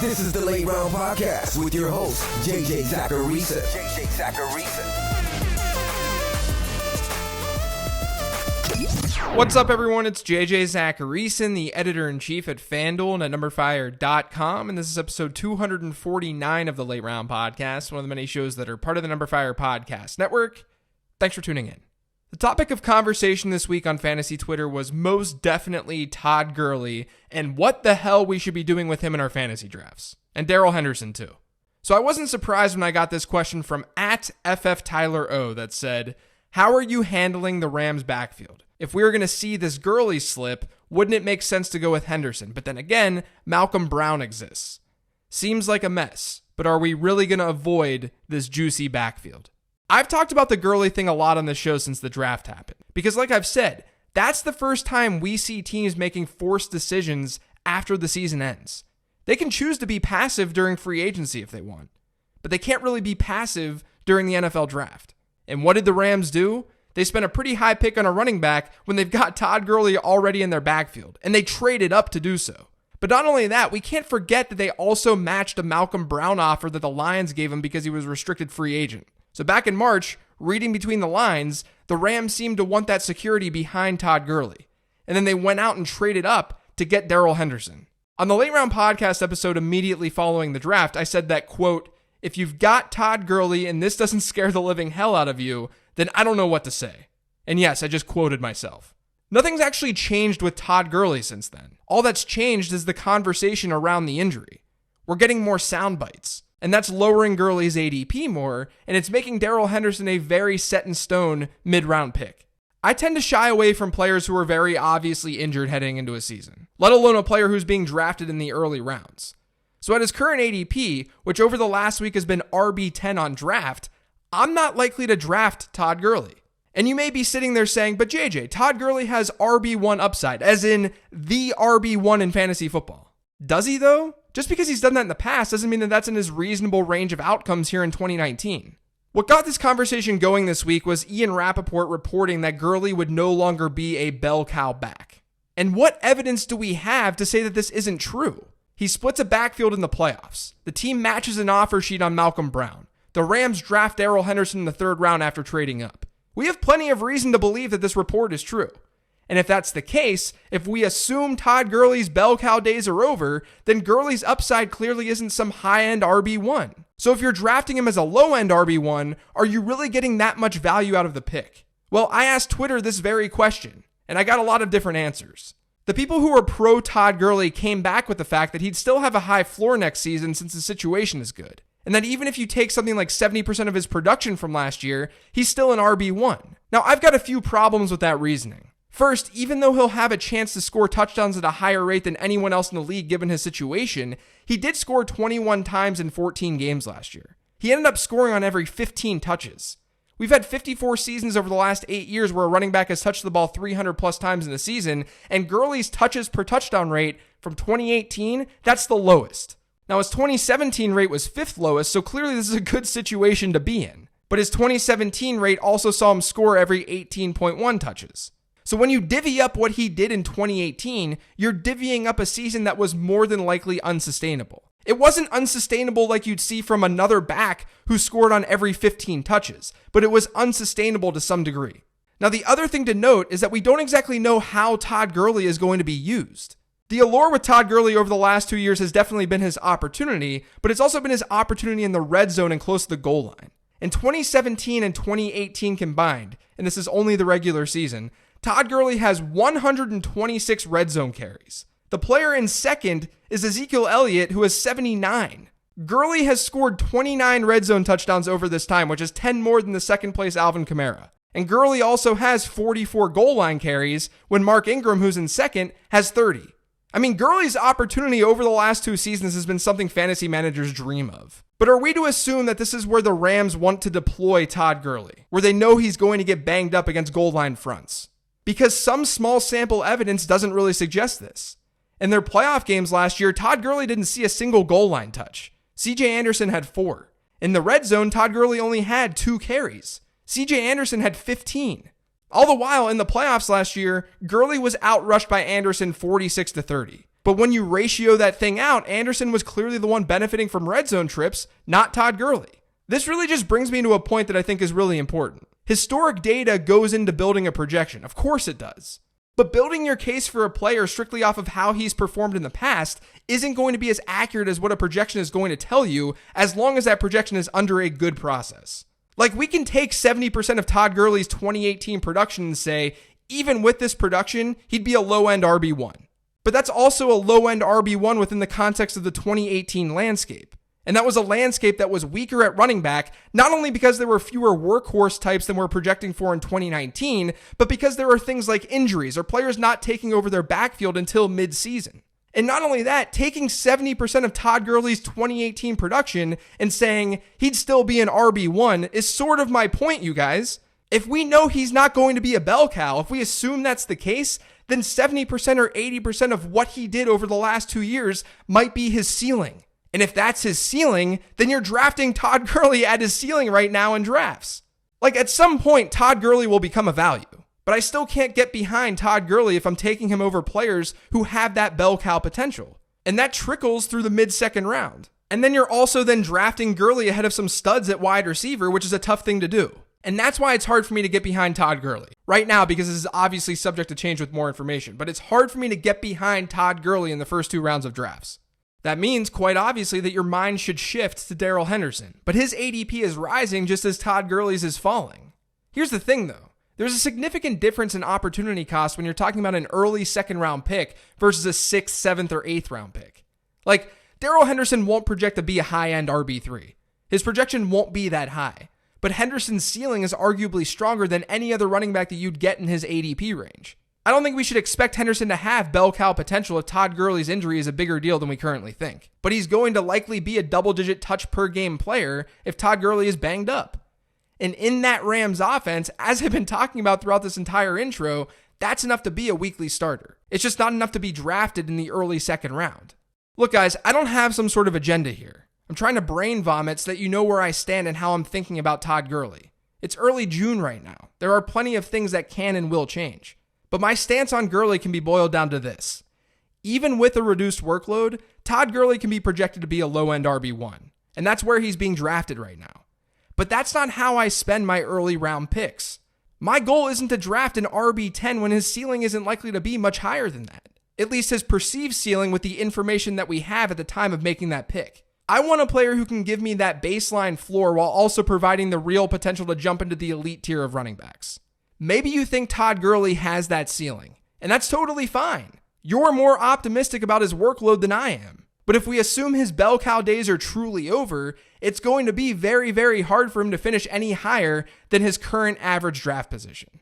This is the Late Round Podcast with your host, JJ Zacharisa. What's up, everyone? It's JJ Zacharisa, the editor-in-chief at FanDuel and at NumberFire.com, and this is episode 249 of the Late Round Podcast, one of the many shows that are part of the NumberFire Podcast Network. Thanks for tuning in. The topic of conversation this week on Fantasy Twitter was most definitely Todd Gurley and what the hell we should be doing with him in our fantasy drafts. And Darrell Henderson, too. So I wasn't surprised when I got this question from @FFTylerO that said, how are you handling the Rams backfield? If we were going to see this Gurley slip, wouldn't it make sense to go with Henderson? But then again, Malcolm Brown exists. Seems like a mess, but are we really going to avoid this juicy backfield? I've talked about the Gurley thing a lot on this show since the draft happened. Because like I've said, that's the first time we see teams making forced decisions after the season ends. They can choose to be passive during free agency if they want, but they can't really be passive during the NFL draft. And what did the Rams do? They spent a pretty high pick on a running back when they've got Todd Gurley already in their backfield, and they traded up to do so. But not only that, we can't forget that they also matched a Malcolm Brown offer that the Lions gave him because he was a restricted free agent. So back in March, reading between the lines, the Rams seemed to want that security behind Todd Gurley. And then they went out and traded up to get Darrell Henderson. On the Late Round Podcast episode immediately following the draft, I said that, quote, if you've got Todd Gurley and this doesn't scare the living hell out of you, then I don't know what to say. And yes, I just quoted myself. Nothing's actually changed with Todd Gurley since then. All that's changed is the conversation around the injury. We're getting more sound bites. And that's lowering Gurley's ADP more, and it's making Darrell Henderson a very set-in-stone mid-round pick. I tend to shy away from players who are very obviously injured heading into a season, let alone a player who's being drafted in the early rounds. So at his current ADP, which over the last week has been RB10 on draft, I'm not likely to draft Todd Gurley. And you may be sitting there saying, but JJ, Todd Gurley has RB1 upside, as in the RB1 in fantasy football. Does he though? Just because he's done that in the past doesn't mean that that's in his reasonable range of outcomes here in 2019. What got this conversation going this week was Ian Rappaport reporting that Gurley would no longer be a bell cow back. And what evidence do we have to say that this isn't true? He splits a backfield in the playoffs. The team matches an offer sheet on Malcolm Brown. The Rams draft Darrell Henderson in the third round after trading up. We have plenty of reason to believe that this report is true. And if that's the case, if we assume Todd Gurley's bell cow days are over, then Gurley's upside clearly isn't some high-end RB1. So if you're drafting him as a low-end RB1, are you really getting that much value out of the pick? Well, I asked Twitter this very question, and I got a lot of different answers. The people who are pro Todd Gurley came back with the fact that he'd still have a high floor next season since the situation is good. And that even if you take something like 70% of his production from last year, he's still an RB1. Now, I've got a few problems with that reasoning. First, even though he'll have a chance to score touchdowns at a higher rate than anyone else in the league given his situation, he did score 21 times in 14 games last year. He ended up scoring on every 15 touches. We've had 54 seasons over the last 8 years where a running back has touched the ball 300 plus times in a season, and Gurley's touches per touchdown rate from 2018, that's the lowest. Now, his 2017 rate was 5th lowest, so clearly this is a good situation to be in. But his 2017 rate also saw him score every 18.1 touches. So when you divvy up what he did in 2018, you're divvying up a season that was more than likely unsustainable. It wasn't unsustainable like you'd see from another back who scored on every 15 touches, but it was unsustainable to some degree. Now, the other thing to note is that we don't exactly know how Todd Gurley is going to be used. The allure with Todd Gurley over the last 2 years has definitely been his opportunity, but it's also been his opportunity in the red zone and close to the goal line. In 2017 and 2018 combined, and this is only the regular season, Todd Gurley has 126 red zone carries. The player in second is Ezekiel Elliott, who has 79. Gurley has scored 29 red zone touchdowns over this time, which is 10 more than the second place Alvin Kamara. And Gurley also has 44 goal line carries when Mark Ingram, who's in second, has 30. I mean, Gurley's opportunity over the last 2 seasons has been something fantasy managers dream of. But are we to assume that this is where the Rams want to deploy Todd Gurley, where they know he's going to get banged up against goal line fronts? Because some small sample evidence doesn't really suggest this. In their playoff games last year, Todd Gurley didn't see a single goal line touch. CJ Anderson had 4. In the red zone, Todd Gurley only had 2 carries. CJ Anderson had 15. All the while, in the playoffs last year, Gurley was outrushed by Anderson 46-30. But when you ratio that thing out, Anderson was clearly the one benefiting from red zone trips, not Todd Gurley. This really just brings me to a point that I think is really important. Historic data goes into building a projection. Of course it does. But building your case for a player strictly off of how he's performed in the past isn't going to be as accurate as what a projection is going to tell you, as long as that projection is under a good process. Like, we can take 70% of Todd Gurley's 2018 production and say, even with this production, he'd be a low-end RB1. But that's also a low-end RB1 within the context of the 2018 landscape. And that was a landscape that was weaker at running back, not only because there were fewer workhorse types than we're projecting for in 2019, but because there are things like injuries or players not taking over their backfield until mid-season. And not only that, taking 70% of Todd Gurley's 2018 production and saying he'd still be an RB1 is sort of my point, you guys. If we know he's not going to be a bell cow, if we assume that's the case, then 70% or 80% of what he did over the last 2 years might be his ceiling. And if that's his ceiling, then you're drafting Todd Gurley at his ceiling right now in drafts. Like, at some point, Todd Gurley will become a value. But I still can't get behind Todd Gurley if I'm taking him over players who have that bell cow potential. And that trickles through the mid-second round. And then you're also then drafting Gurley ahead of some studs at wide receiver, which is a tough thing to do. And that's why it's hard for me to get behind Todd Gurley right now, because this is obviously subject to change with more information. But it's hard for me to get behind Todd Gurley in the first 2 rounds of drafts. That means, quite obviously, that your mind should shift to Darrell Henderson. But his ADP is rising just as Todd Gurley's is falling. Here's the thing, though. There's a significant difference in opportunity cost when you're talking about an early second-round pick versus a 6th, 7th, or 8th round pick. Like, Darrell Henderson won't project to be a high-end RB3. His projection won't be that high. But Henderson's ceiling is arguably stronger than any other running back that you'd get in his ADP range. I don't think we should expect Henderson to have bell cow potential if Todd Gurley's injury is a bigger deal than we currently think. But he's going to likely be a double-digit touch per game player if Todd Gurley is banged up. And in that Rams offense, as I've been talking about throughout this entire intro, that's enough to be a weekly starter. It's just not enough to be drafted in the early second round. Look, guys, I don't have some sort of agenda here. I'm trying to brain vomit so that you know where I stand and how I'm thinking about Todd Gurley. It's early June right now. There are plenty of things that can and will change. But my stance on Gurley can be boiled down to this. Even with a reduced workload, Todd Gurley can be projected to be a low-end RB1. And that's where he's being drafted right now. But that's not how I spend my early round picks. My goal isn't to draft an RB10 when his ceiling isn't likely to be much higher than that. At least his perceived ceiling with the information that we have at the time of making that pick. I want a player who can give me that baseline floor while also providing the real potential to jump into the elite tier of running backs. Maybe you think Todd Gurley has that ceiling, and that's totally fine. You're more optimistic about his workload than I am. But if we assume his bell cow days are truly over, it's going to be very, very hard for him to finish any higher than his current average draft position.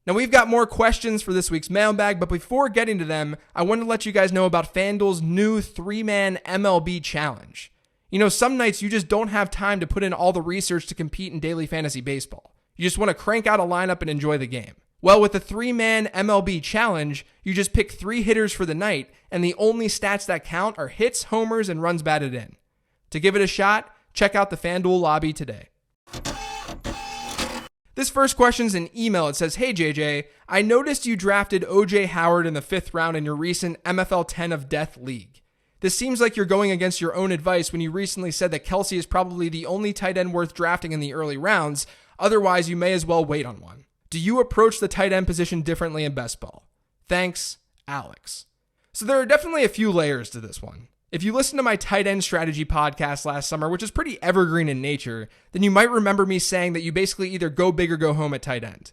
Now, we've got more questions for this week's mailbag, but before getting to them, I want to let you guys know about FanDuel's new 3-man MLB challenge. You know, some nights you just don't have time to put in all the research to compete in daily fantasy baseball. You just want to crank out a lineup and enjoy the game. Well, with the 3-man MLB challenge, you just pick 3 hitters for the night, and the only stats that count are hits, homers, and runs batted in. To give it a shot, check out the FanDuel lobby today. This first question's an email. It says, "Hey JJ, I noticed you drafted O.J. Howard in the 5th round in your recent MFL 10 of Death League. This seems like you're going against your own advice when you recently said that Kelsey is probably the only tight end worth drafting in the early rounds. Otherwise, you may as well wait on one. Do you approach the tight end position differently in best ball? Thanks, Alex." So there are definitely a few layers to this one. If you listened to my tight end strategy podcast last summer, which is pretty evergreen in nature, then you might remember me saying that you basically either go big or go home at tight end.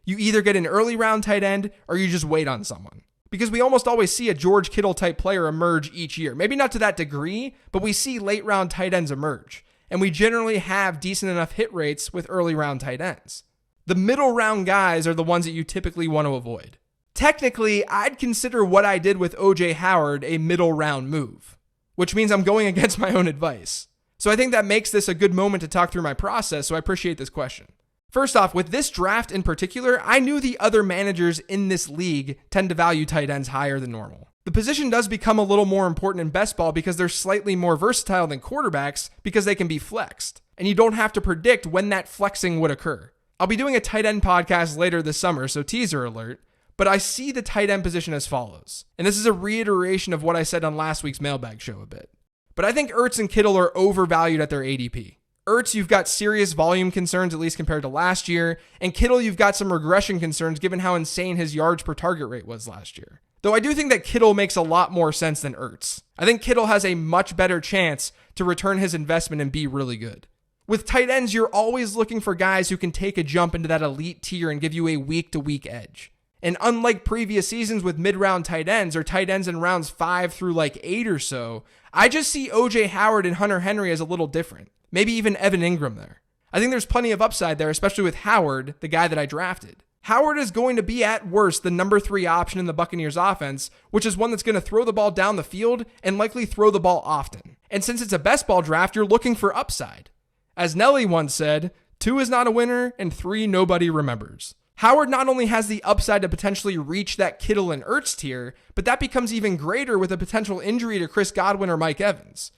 You either get an early round tight end or you just wait on someone. Because we almost always see a George Kittle type player emerge each year. Maybe not to that degree, but we see late round tight ends emerge. And we generally have decent enough hit rates with early round tight ends. The middle round guys are the ones that you typically want to avoid. Technically, I'd consider what I did with O.J. Howard a middle round move, which means I'm going against my own advice. So I think that makes this a good moment to talk through my process, so I appreciate this question. First off, with this draft in particular, I knew the other managers in this league tend to value tight ends higher than normal. The position does become a little more important in best ball because they're slightly more versatile than quarterbacks because they can be flexed, and you don't have to predict when that flexing would occur. I'll be doing a tight end podcast later this summer, so teaser alert. But I see the tight end position as follows. And this is a reiteration of what I said on last week's Mailbag show a bit. But I think Ertz and Kittle are overvalued at their ADP. Ertz, you've got serious volume concerns, at least compared to last year. And Kittle, you've got some regression concerns given how insane his yards per target rate was last year. Though I do think that Kittle makes a lot more sense than Ertz. I think Kittle has a much better chance to return his investment and be really good. With tight ends, you're always looking for guys who can take a jump into that elite tier and give you a week-to-week edge. And unlike previous seasons with mid-round tight ends or tight ends in rounds 5 through 8 or so, I just see OJ Howard and Hunter Henry as a little different. Maybe even Evan Ingram there. I think there's plenty of upside there, especially with Howard, the guy that I drafted. Howard is going to be at worst the number 3 option in the Buccaneers offense, which is one that's going to throw the ball down the field and likely throw the ball often. And since it's a best ball draft, you're looking for upside. As Nelly once said, 2 is not a winner and 3 nobody remembers. Howard not only has the upside to potentially reach that Kittle and Ertz tier, but that becomes even greater with a potential injury to Chris Godwin or Mike Evans.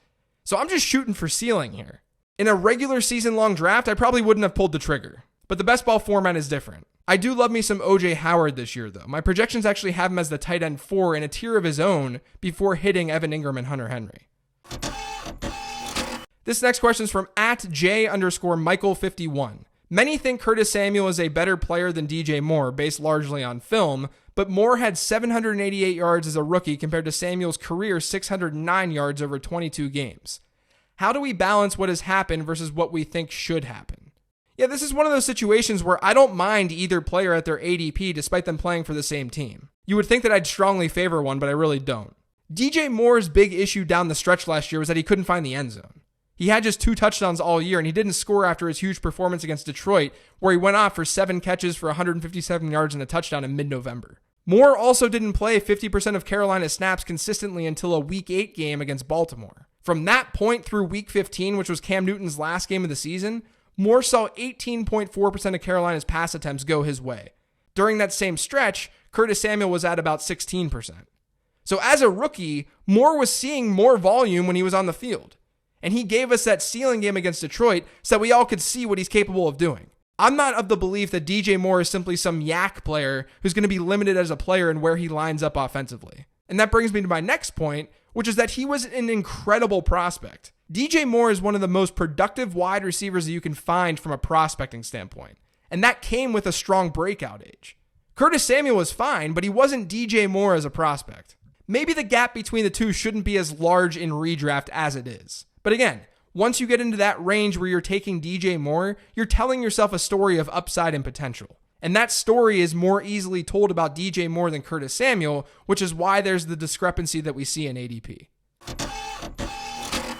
So I'm just shooting for ceiling here. In a regular season-long draft, I probably wouldn't have pulled the trigger, but the best ball format is different. I do love me some OJ Howard this year, though. My projections actually have him as the tight end 4 in a tier of his own before hitting Evan Ingram and Hunter Henry. This next question is from @J_Michael51. Many think Curtis Samuel is a better player than DJ Moore, based largely on film, but Moore had 788 yards as a rookie compared to Samuel's career 609 yards over 22 games. How do we balance what has happened versus what we think should happen? Yeah, this is one of those situations where I don't mind either player at their ADP despite them playing for the same team. You would think that I'd strongly favor one, but I really don't. DJ Moore's big issue down the stretch last year was that he couldn't find the end zone. He had just 2 touchdowns all year, and he didn't score after his huge performance against Detroit, where he went off for 7 catches for 157 yards and a touchdown in mid-November. Moore also didn't play 50% of Carolina's snaps consistently until a Week 8 game against Baltimore. From that point through Week 15, which was Cam Newton's last game of the season, Moore saw 18.4% of Carolina's pass attempts go his way. During that same stretch, Curtis Samuel was at about 16%. So as a rookie, Moore was seeing more volume when he was on the field. And he gave us that ceiling game against Detroit so that we all could see what he's capable of doing. I'm not of the belief that DJ Moore is simply some yak player who's going to be limited as a player in where he lines up offensively. And that brings me to my next point, which is that he was an incredible prospect. DJ Moore is one of the most productive wide receivers that you can find from a prospecting standpoint. And that came with a strong breakout age. Curtis Samuel was fine, but he wasn't DJ Moore as a prospect. Maybe the gap between the two shouldn't be as large in redraft as it is. But again, once you get into that range where you're taking DJ Moore, you're telling yourself a story of upside and potential. And that story is more easily told about DJ Moore than Curtis Samuel, which is why there's the discrepancy that we see in ADP.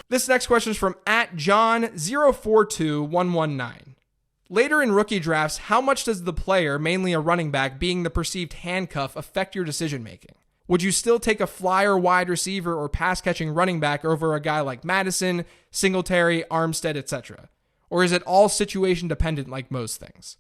This next question is from @John042119. Later in rookie drafts, how much does the player, mainly a running back, being the perceived handcuff, affect your decision making? Would you still take a flyer wide receiver or pass-catching running back over a guy like Madison, Singletary, Armstead, etc.? Or is it all situation dependent like most things?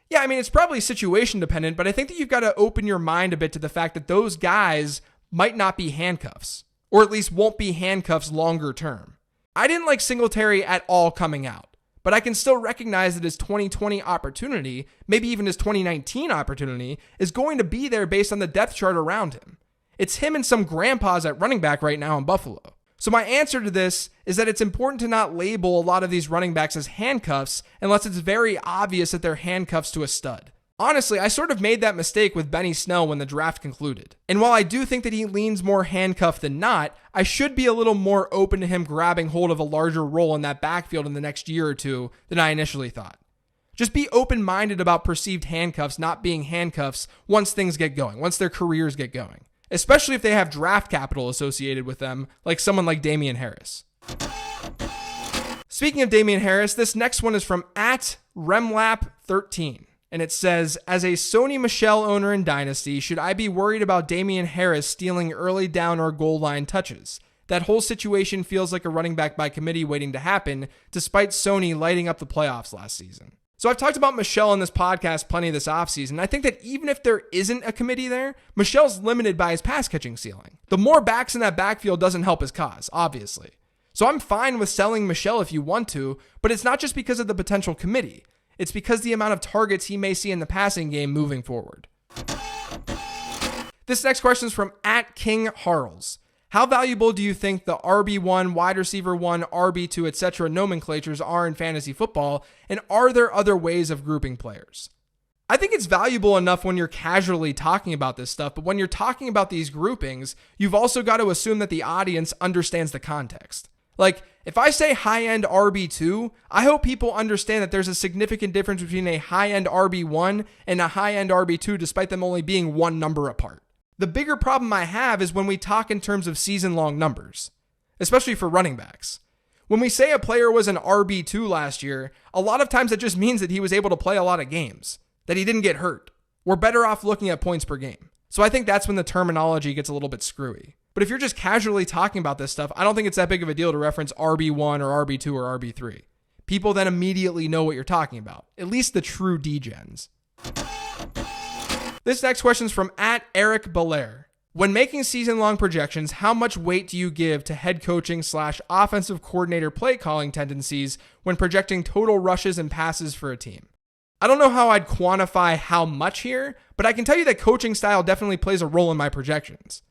Yeah, I mean, it's probably situation dependent, but I think that you've got to open your mind a bit to the fact that those guys might not be handcuffs, or at least won't be handcuffs longer term. I didn't like Singletary at all coming out, but I can still recognize that his 2020 opportunity, maybe even his 2019 opportunity, is going to be there based on the depth chart around him. It's him and some grandpas at running back right now in Buffalo. So my answer to this is that it's important to not label a lot of these running backs as handcuffs unless it's very obvious that they're handcuffs to a stud. Honestly, I sort of made that mistake with Benny Snell when the draft concluded. And while I do think that he leans more handcuff than not, I should be a little more open to him grabbing hold of a larger role in that backfield in the next year or two than I initially thought. Just be open-minded about perceived handcuffs not being handcuffs once things get going, once their careers get going. Especially if they have draft capital associated with them, like someone like Damian Harris. Speaking of Damian Harris, this next one is from @Remlap13. And it says, as a Sony Michel owner in Dynasty, should I be worried about Damian Harris stealing early down or goal line touches? That whole situation feels like a running back by committee waiting to happen, despite Sony lighting up the playoffs last season. So I've talked about Michel on this podcast plenty this offseason. I think that even if there isn't a committee there, Michel's limited by his pass catching ceiling. The more backs in that backfield doesn't help his cause, obviously. So I'm fine with selling Michel if you want to, but it's not just because of the potential committee. It's because the amount of targets he may see in the passing game moving forward. This next question is from @KingHarles. How valuable do you think the RB1, wide receiver 1, RB2, etc. nomenclatures are in fantasy football, and are there other ways of grouping players? I think it's valuable enough when you're casually talking about this stuff, but when you're talking about these groupings, you've also got to assume that the audience understands the context. Like, if I say high-end RB2, I hope people understand that there's a significant difference between a high-end RB1 and a high-end RB2, despite them only being one number apart. The bigger problem I have is when we talk in terms of season-long numbers, especially for running backs. When we say a player was an RB2 last year, a lot of times that just means that he was able to play a lot of games, that he didn't get hurt. We're better off looking at points per game. So I think that's when the terminology gets a little bit screwy. But if you're just casually talking about this stuff, I don't think it's that big of a deal to reference RB1 or RB2 or RB3. People then immediately know what you're talking about, at least the true degens. This next question is from @Eric Belair. When making season-long projections, how much weight do you give to head coaching / offensive coordinator play calling tendencies when projecting total rushes and passes for a team? I don't know how I'd quantify how much here, but I can tell you that coaching style definitely plays a role in my projections.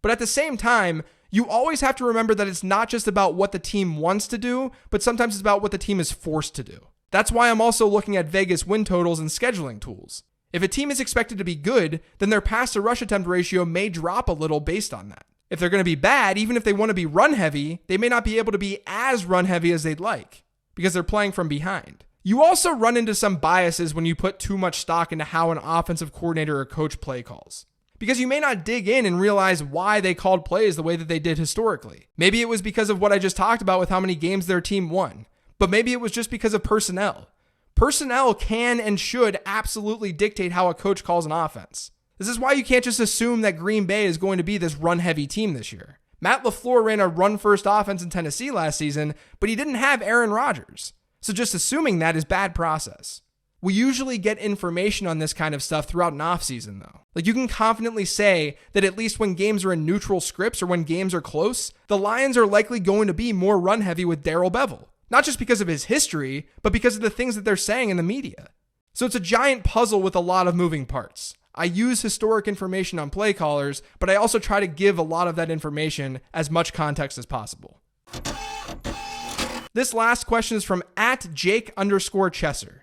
But at the same time, you always have to remember that it's not just about what the team wants to do, but sometimes it's about what the team is forced to do. That's why I'm also looking at Vegas win totals and scheduling tools. If a team is expected to be good, then their pass to rush attempt ratio may drop a little based on that. If they're going to be bad, even if they want to be run heavy, they may not be able to be as run heavy as they'd like because they're playing from behind. You also run into some biases when you put too much stock into how an offensive coordinator or coach play calls, because you may not dig in and realize why they called plays the way that they did historically. Maybe it was because of what I just talked about with how many games their team won, but maybe it was just because of personnel. Personnel can and should absolutely dictate how a coach calls an offense. This is why you can't just assume that Green Bay is going to be this run-heavy team this year. Matt LaFleur ran a run-first offense in Tennessee last season, but he didn't have Aaron Rodgers. So just assuming that is bad process. We usually get information on this kind of stuff throughout an offseason, though. Like, you can confidently say that at least when games are in neutral scripts or when games are close, the Lions are likely going to be more run-heavy with Darrell Bevell. Not just because of his history, but because of the things that they're saying in the media. So it's a giant puzzle with a lot of moving parts. I use historic information on play callers, but I also try to give a lot of that information as much context as possible. This last question is from @Jake_Chesser.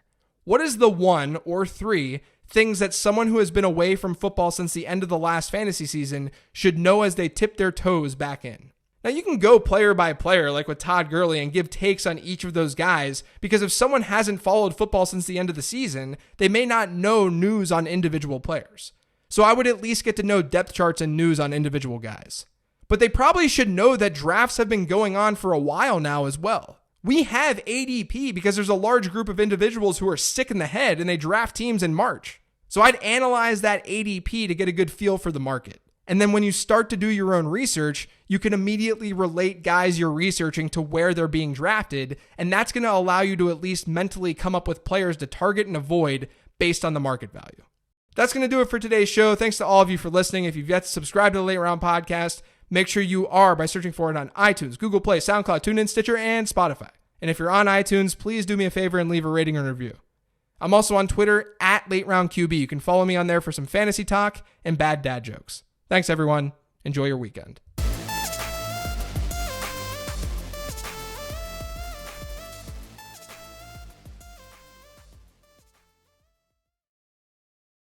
What is the 1 or 3 things that someone who has been away from football since the end of the last fantasy season should know as they tip their toes back in? Now, you can go player by player, like with Todd Gurley, and give takes on each of those guys, because if someone hasn't followed football since the end of the season, they may not know news on individual players. So I would at least get to know depth charts and news on individual guys. But they probably should know that drafts have been going on for a while now as well. We have ADP because there's a large group of individuals who are sick in the head and they draft teams in March. So I'd analyze that ADP to get a good feel for the market. And then when you start to do your own research, you can immediately relate guys you're researching to where they're being drafted. And that's going to allow you to at least mentally come up with players to target and avoid based on the market value. That's going to do it for today's show. Thanks to all of you for listening. If you've yet to subscribe to the Late Round Podcast, make sure you are by searching for it on iTunes, Google Play, SoundCloud, TuneIn, Stitcher, and Spotify. And if you're on iTunes, please do me a favor and leave a rating and review. I'm also on Twitter @LateRoundQB. You can follow me on there for some fantasy talk and bad dad jokes. Thanks, everyone. Enjoy your weekend.